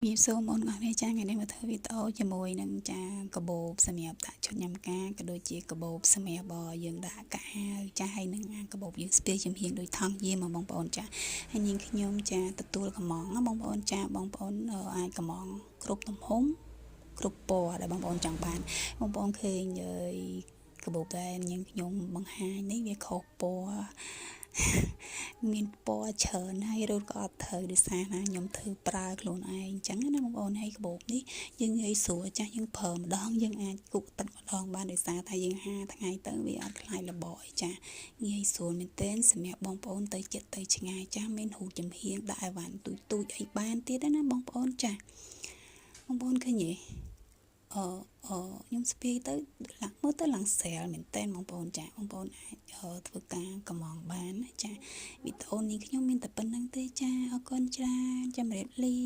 វាសូមអូនអរនេះចាថ្ងៃនេះមកធ្វើវីដេអូជាមួយនឹងចាកាបូបសម្រាប់ដាក់ឈុតញ៉ាំការក៏ដូចជាកាបូបសម្រាប់យើងដាក់កាហាវចាហើយនឹងកាបូបយើងស្ពាយចំហៀងដូចថង់យាមបងប្អូនចាហើយនាងខ្ញុំចាទទួលកំងបងប្អូនចាបងប្អូនអាចកំងគ្រប់ទំហំគ្រប់ពណ៌ដែលបងប្អូនចង់បានបងប្អូនឃើញកាបូបដែលនាងខ្ញុំបង្ហាញនេះវាខុសពណ៌មានពណ៌ច្រើនហើយរត់ក៏អត់ត្រូវដោយសារណាខ្ញុំធ្វើប្រើខ្លួនឯងអញ្ចឹងណាបងប្អូនហើយកាបូបនេះយើងងាយស្រួលចាស់យើងប្រើម្ដងយើងអាចគូកទឹកម្ដងបានដោយសារថាយើងហាលថ្ងៃទៅវាអត់ខ្លាយរបអីចាងាយស្រួលមែនទែនសម្រាប់បងប្អូនទៅចិត្តទៅឆ្ងាយចាស់មានហូតចំហៀងដាក់អីវ៉ាន់ទូចអីបានទៀតណាបងប្អូនចាស់បងប្អូនឃើញទេខ្ញុំស្ពាយទៅឡើងមើលទៅឡើងស្រាលមែនតើបងប្អូនចាបងប្អូនអាចធ្វើការកំងបានណាចាវីដេអូនេះខ្ញុំមានតែប៉ុណ្្នឹងទេចាអរគុណច្រើនជម្រាបលា